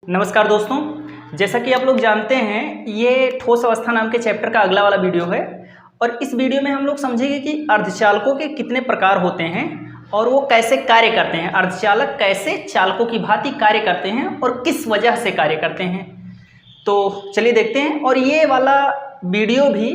नमस्कार दोस्तों, जैसा कि आप लोग जानते हैं ये ठोस अवस्था नाम के चैप्टर का अगला वाला वीडियो है। और इस वीडियो में हम लोग समझेंगे कि अर्धचालकों के कितने प्रकार होते हैं और वो कैसे कार्य करते हैं। अर्धचालक कैसे चालकों की भांति कार्य करते हैं और किस वजह से कार्य करते हैं। तो चलिए देखते हैं। और ये वाला वीडियो भी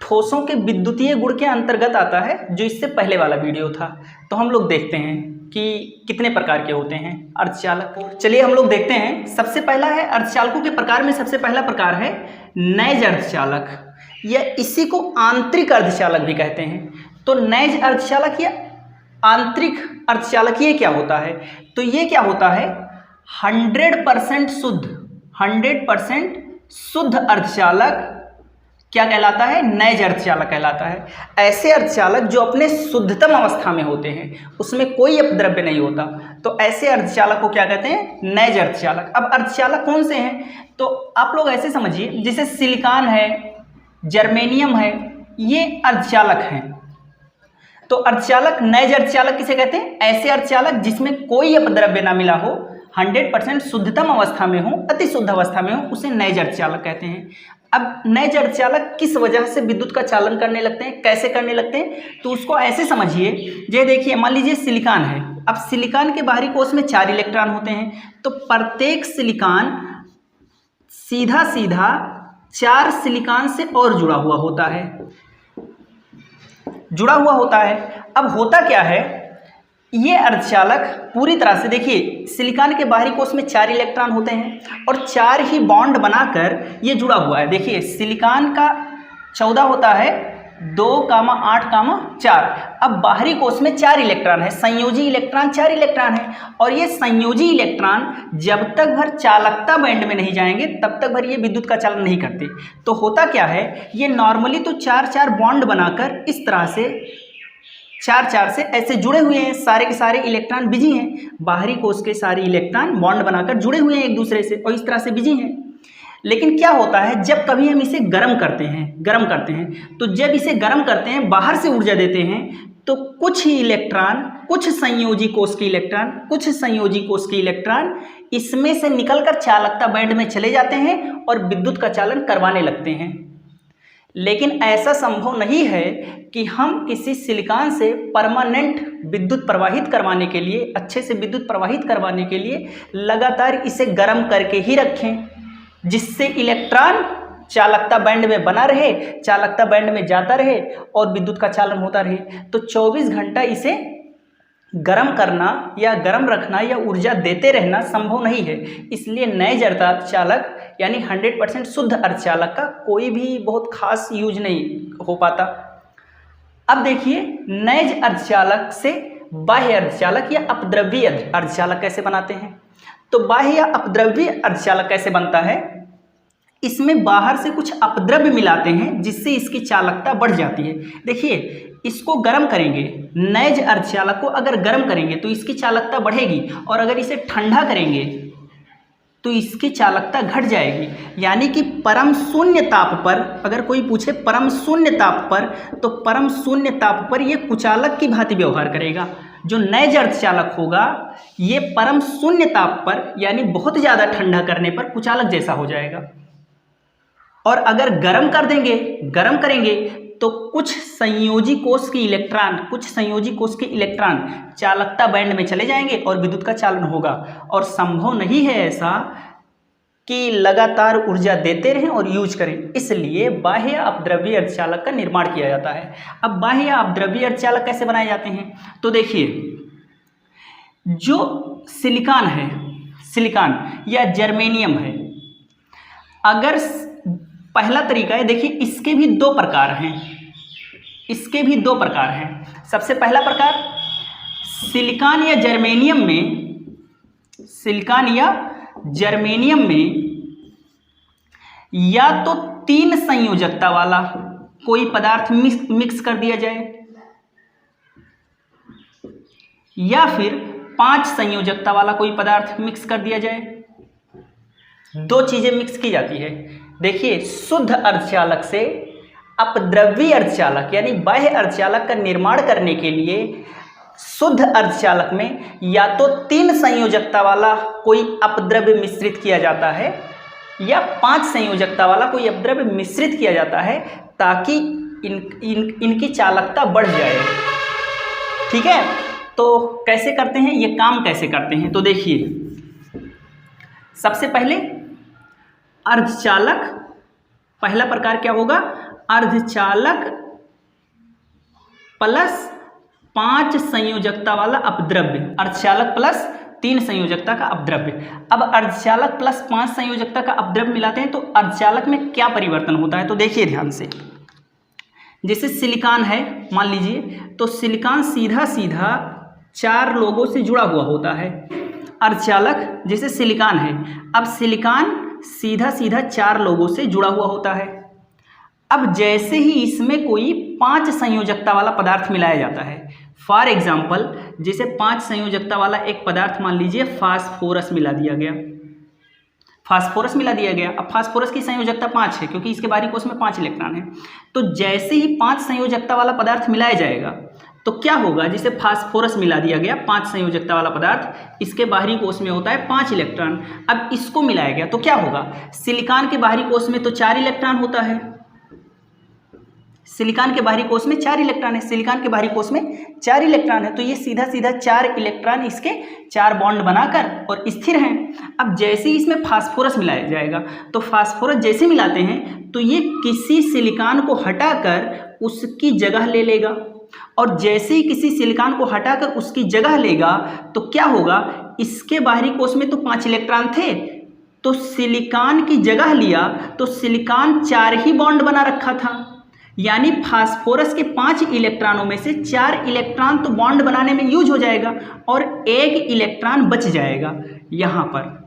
ठोसों के विद्युतीय गुण के अंतर्गत आता है, जो इससे पहले वाला वीडियो था। तो हम लोग देखते हैं कि कितने प्रकार के होते हैं अर्धचालक। चलिए हम लोग देखते हैं। सबसे पहला है अर्धचालकों के प्रकार में सबसे पहला प्रकार है नैज अर्धचालक, या इसी को आंतरिक अर्धचालक भी कहते हैं। तो नैज अर्धचालक या आंतरिक अर्धचालक ये क्या होता है? तो ये क्या होता है, 100% शुद्ध अर्धचालक क्या कहलाता है? नैज अर्धचालक कहलाता है। ऐसे अर्धचालक जो अपने शुद्धतम अवस्था में होते हैं, उसमें कोई अपद्रव्य नहीं होता, तो ऐसे अर्धचालक को क्या कहते हैं? नैज अर्धचालक। अब अर्धचालक कौन से हैं? तो आप लोग ऐसे समझिए, जैसे सिलिकॉन है, जर्मेनियम है, ये अर्धचालक हैं। तो अर्धचालक नैज अर्धचालक किसे कहते हैं? ऐसे अर्धचालक जिसमें कोई अपद्रव्य ना मिला हो, 100% शुद्धतम अवस्था में हो, अति शुद्ध अवस्था में हो, उसे नैज अर्धचालक कहते हैं। अब नैज अर्धचालक किस वजह से विद्युत का चालन करने लगते हैं, कैसे करने लगते हैं? तो उसको ऐसे समझिए, ये देखिए, मान लीजिए सिलिकॉन है। अब सिलिकॉन के बाहरी कोश में 4 इलेक्ट्रॉन होते हैं, तो प्रत्येक सिलिकॉन सीधा सीधा 4 सिलिकॉन से और जुड़ा हुआ होता है। अब होता क्या है, ये अर्धचालक पूरी तरह से देखिए, सिलिकॉन के बाहरी कोश में 4 इलेक्ट्रॉन होते हैं और 4 ही बॉन्ड बनाकर ये जुड़ा हुआ है। देखिए, सिलिकॉन का 14 होता है, 2, 8, 4। अब बाहरी कोश में 4 इलेक्ट्रॉन है, संयोजी इलेक्ट्रॉन 4 इलेक्ट्रॉन है। और ये संयोजी इलेक्ट्रॉन जब तक भर चालकता बैंड में नहीं जाएंगे, तब तक भर ये विद्युत का चालन नहीं करते। तो होता क्या है, ये नॉर्मली तो 4 बॉन्ड बनाकर इस तरह से 4 से ऐसे जुड़े हुए हैं। सारे के सारे इलेक्ट्रॉन बिजी हैं, बाहरी कोश के सारे इलेक्ट्रॉन बॉन्ड बनाकर जुड़े हुए हैं एक दूसरे से और इस तरह से बिजी हैं। लेकिन क्या होता है, जब कभी हम इसे गर्म करते हैं, तो जब इसे गर्म करते हैं, बाहर से ऊर्जा देते हैं, तो कुछ ही इलेक्ट्रॉन, कुछ संयोजी कोश के इलेक्ट्रॉन इसमें से निकलकर चालकता बैंड में चले जाते हैं और विद्युत का चालन करवाने लगते हैं। लेकिन ऐसा संभव नहीं है कि हम किसी सिलिकॉन से परमानेंट विद्युत प्रवाहित करवाने के लिए, अच्छे से विद्युत प्रवाहित करवाने के लिए लगातार इसे गर्म करके ही रखें, जिससे इलेक्ट्रॉन चालकता बैंड में बना रहे, चालकता बैंड में जाता रहे और विद्युत का चालन होता रहे। तो 24 घंटा इसे गर्म करना या गर्म रखना या ऊर्जा देते रहना संभव नहीं है। इसलिए नैज अर्धचालक यानी 100% शुद्ध अर्धचालक का कोई भी बहुत खास यूज नहीं हो पाता। अब देखिए, नैज अर्धचालक से बाह्य अर्धचालक या अपद्रव्य अर्धचालक कैसे बनाते हैं। तो बाह्य या अपद्रव्य अर्धचालक कैसे बनता है, इसमें बाहर से कुछ अपद्रव्य मिलाते हैं, जिससे इसकी चालकता बढ़ जाती है। देखिए, इसको गर्म करेंगे, नैज अर्धचालक को अगर गर्म करेंगे तो इसकी चालकता बढ़ेगी, और अगर इसे ठंडा करेंगे तो इसकी चालकता घट जाएगी। यानी कि परम शून्य ताप पर, अगर कोई पूछे परम शून्य ताप पर, तो परम शून्य ताप पर ये कुचालक की भांति व्यवहार करेगा। जो नैज अर्धचालक होगा, ये परम शून्य ताप पर यानी बहुत ज़्यादा ठंडा करने पर कुचालक जैसा हो जाएगा। और अगर गर्म करेंगे तो कुछ संयोजी कोश के इलेक्ट्रॉन चालकता बैंड में चले जाएंगे और विद्युत का चालन होगा। और संभव नहीं है ऐसा कि लगातार ऊर्जा देते रहें और यूज करें, इसलिए बाह्य अपद्रव्य अर्धचालक का निर्माण किया जाता है। अब बाह्य अपद्रव्य अर्धचालक कैसे बनाए जाते हैं? तो देखिए, जो सिलिकॉन या जर्मेनियम है, अगर पहला तरीका है, देखिए, इसके भी 2 प्रकार हैं। सबसे पहला प्रकार, सिलिकॉन या जर्मेनियम में या तो 3 संयोजकता वाला कोई पदार्थ मिक्स कर दिया जाए, या फिर 5 संयोजकता वाला कोई पदार्थ मिक्स कर दिया जाए। 2 चीजें मिक्स की जाती है। देखिए, शुद्ध अर्धचालक से अपद्रव्य अर्धचालक यानी बाह्य अर्धचालक का निर्माण करने के लिए शुद्ध अर्धचालक में या तो 3 संयोजकता वाला कोई अपद्रव्य मिश्रित किया जाता है या 5 संयोजकता वाला कोई अपद्रव्य मिश्रित किया जाता है, ताकि इनकी चालकता बढ़ जाए। ठीक है, तो कैसे करते हैं, ये काम कैसे करते हैं, तो देखिए सबसे पहले अर्धचालक, पहला प्रकार क्या होगा, अर्धचालक प्लस 5 संयोजकता वाला अपद्रव्य, अर्धचालक प्लस 3 संयोजकता का अपद्रव्य। अब अर्धचालक प्लस 5 संयोजकता का अपद्रव्य मिलाते हैं तो अर्धचालक में क्या परिवर्तन होता है, तो देखिए ध्यान से। जैसे सिलिकॉन है मान लीजिए, तो सिलिकॉन सीधा सीधा 4 लोगों से जुड़ा हुआ होता है। अर्धचालक जैसे सिलिकॉन है, अब सिलिकॉन सीधा सीधा 4 लोगों से जुड़ा हुआ होता है। अब जैसे ही इसमें कोई 5 संयोजकता वाला पदार्थ मिलाया जाता है, फॉर एग्जाम्पल जैसे 5 संयोजकता वाला एक पदार्थ मान लीजिए फास्फोरस मिला दिया गया, फास्फोरस मिला दिया गया। अब फास्फोरस की संयोजकता 5 है क्योंकि इसके बाहरी कोश में 5 इलेक्ट्रॉन है। तो जैसे ही 5 संयोजकता वाला पदार्थ मिलाया जाएगा तो क्या होगा, जैसे फास्फोरस मिला दिया गया 5 संयोजकता वाला पदार्थ, इसके बाहरी कोश में होता है 5 इलेक्ट्रॉन। अब इसको मिलाया गया तो क्या होगा, सिलिकॉन के बाहरी कोश में तो 4 इलेक्ट्रॉन होता है, सिलिकॉन के बाहरी कोश में 4 इलेक्ट्रॉन है, सिलिकॉन के बाहरी कोश में 4 इलेक्ट्रॉन है, तो ये सीधा सीधा 4 इलेक्ट्रॉन इसके 4 बॉन्ड बनाकर और स्थिर हैं। अब जैसे ही इसमें फास्फोरस मिलाया जाएगा तो फास्फोरस जैसे मिलाते हैं तो ये किसी सिलिकॉन को हटाकर उसकी जगह ले लेगा, और जैसे ही किसी सिलिकॉन को हटाकर उसकी जगह लेगा तो क्या होगा, इसके बाहरी कोश में तो 5 इलेक्ट्रॉन थे, तो सिलिकॉन की जगह लिया तो सिलिकॉन 4 ही बॉन्ड बना रखा था, यानी फास्फोरस के 5 इलेक्ट्रॉनों में से 4 इलेक्ट्रॉन तो बॉन्ड बनाने में यूज हो जाएगा और 1 इलेक्ट्रॉन बच जाएगा यहाँ पर।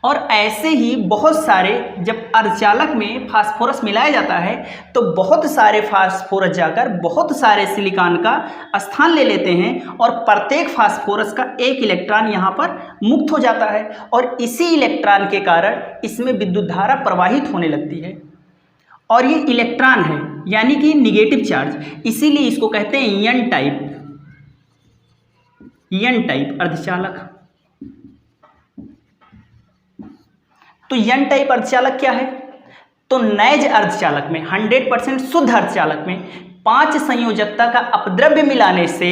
और ऐसे ही बहुत सारे, जब अर्धचालक में फास्फोरस मिलाया जाता है तो बहुत सारे फास्फोरस जाकर बहुत सारे सिलिकॉन का स्थान ले लेते हैं और प्रत्येक फास्फोरस का 1 इलेक्ट्रॉन यहाँ पर मुक्त हो जाता है, और इसी इलेक्ट्रॉन के कारण इसमें विद्युत धारा प्रवाहित होने लगती है। और ये इलेक्ट्रॉन है यानी कि निगेटिव चार्ज, इसीलिए इसको कहते हैं एन टाइप अर्धचालक। तो एन टाइप अर्धचालक क्या है, तो नैज अर्धचालक में 100% शुद्ध अर्धचालक में 5 संयोजकता का अपद्रव्य मिलाने से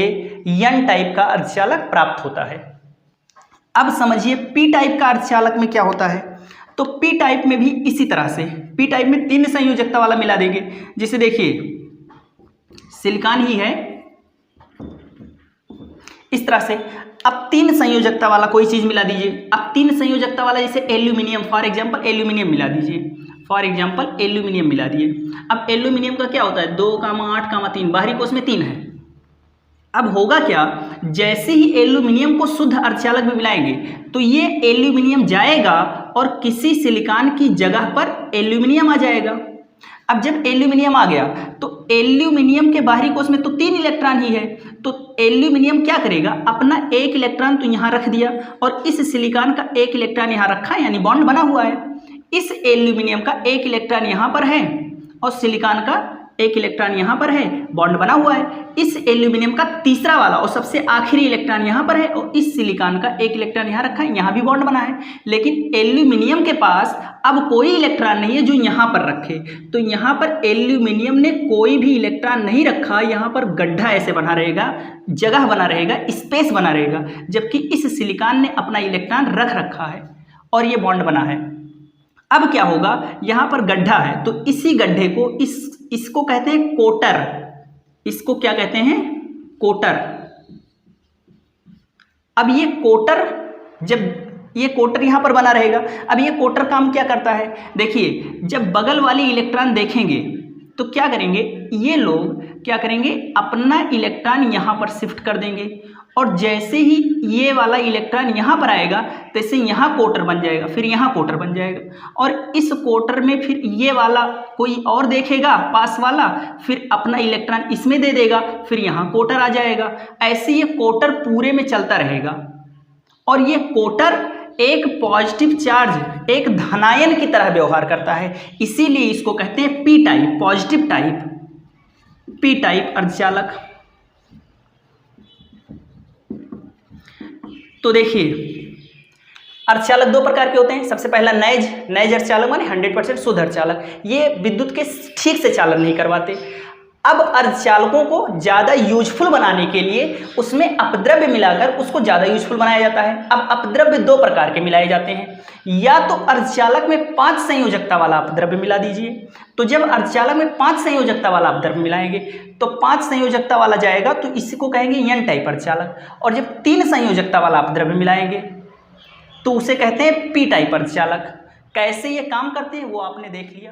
एन टाइप का अर्धचालक प्राप्त होता है। अब समझिए पी टाइप का अर्धचालक में क्या होता है, तो पी टाइप में भी इसी तरह से, पी टाइप में 3 संयोजकता वाला मिला देंगे। जैसे देखिए सिलिकॉन ही है इस तरह से, अब 3 संयोजकता वाला कोई चीज़ मिला दीजिए। अब 3 संयोजकता वाला जैसे एल्यूमिनियम, फॉर एग्जांपल एल्यूमिनियम मिला दीजिए, फॉर एग्जांपल एल्यूमिनियम मिला दिए। अब एल्यूमिनियम का क्या होता है, 2, 8, 3, बाहरी कोश में 3 है। अब होगा क्या, जैसे ही एल्यूमिनियम को शुद्ध अर्धचालक में मिलाएंगे तो ये एल्यूमिनियम जाएगा और किसी सिलिकॉन की जगह पर एल्यूमिनियम आ जाएगा। अब जब एल्यूमिनियम आ गया तो एल्यूमिनियम के बाहरी कोश में तो 3 इलेक्ट्रॉन ही है, तो एल्यूमिनियम क्या करेगा, अपना 1 इलेक्ट्रॉन तो यहाँ रख दिया और इस सिलिकॉन का 1 इलेक्ट्रॉन यहाँ रखा, यानी बॉन्ड बना हुआ है। इस एल्यूमिनियम का 1 इलेक्ट्रॉन यहाँ पर है और सिलिकॉन का 1 इलेक्ट्रॉन यहाँ पर है, बॉन्ड बना हुआ है। इस एल्यूमिनियम का तीसरा वाला और सबसे आखिरी इलेक्ट्रॉन यहाँ पर है और इस सिलिकॉन का 1 इलेक्ट्रॉन यहाँ रखा है, यहाँ भी बॉन्ड बना है। लेकिन एल्यूमिनियम के पास अब कोई इलेक्ट्रॉन नहीं है जो यहाँ पर रखे, तो यहाँ पर एल्यूमिनियम ने कोई भी इलेक्ट्रॉन नहीं रखा, यहाँ पर गड्ढा ऐसे बना रहेगा, जगह बना रहेगा, स्पेस बना रहेगा, जबकि इस सिलिकॉन ने अपना इलेक्ट्रॉन रख रखा है और ये बॉन्ड बना है। अब क्या होगा, यहाँ पर गड्ढा है तो इसी गड्ढे को इसको कहते हैं कोटर, इसको क्या कहते हैं, कोटर। अब ये कोटर, जब ये कोटर यहाँ पर बना रहेगा, अब ये कोटर काम क्या करता है, देखिए जब बगल वाली इलेक्ट्रॉन देखेंगे तो क्या करेंगे, ये लोग क्या करेंगे, अपना इलेक्ट्रॉन यहाँ पर शिफ्ट कर देंगे और जैसे ही ये वाला इलेक्ट्रॉन यहाँ पर आएगा तैसे यहाँ कोटर बन जाएगा, फिर यहाँ कोटर बन जाएगा और इस कोटर में फिर ये वाला कोई और देखेगा पास वाला, फिर अपना इलेक्ट्रॉन इसमें दे देगा, फिर यहाँ कोटर आ जाएगा। ऐसे ये कोटर पूरे में चलता रहेगा और ये कोटर एक पॉजिटिव चार्ज, एक धनायन की तरह व्यवहार करता है, इसीलिए इसको कहते हैं P type, positive type, P type अर्धचालक। तो देखिए अर्धचालक दो प्रकार के होते हैं। सबसे पहला नैज अर्धचालक माने 100% शुद्ध अर्धचालक, ये विद्युत के ठीक से चालन नहीं करवाते। अब अर्धचालकों को ज़्यादा यूजफुल बनाने के लिए उसमें अपद्रव्य मिलाकर उसको ज़्यादा यूजफुल बनाया जाता है। अब अपद्रव्य दो प्रकार के मिलाए जाते हैं, या तो अर्धचालक में 5 संयोजकता वाला अपद्रव्य मिला दीजिए। तो जब अर्धचालक में 5 संयोजकता वाला अपद्रव्य मिलाएंगे तो 5 संयोजकता वाला जाएगा तो इसी को कहेंगे एन टाइप अर्धचालक, और जब 3 संयोजकता वाला अपद्रव्य मिलाएंगे तो उसे कहते हैं पी टाइप अर्धचालक। कैसे ये काम करते हैं वो आपने देख लिया।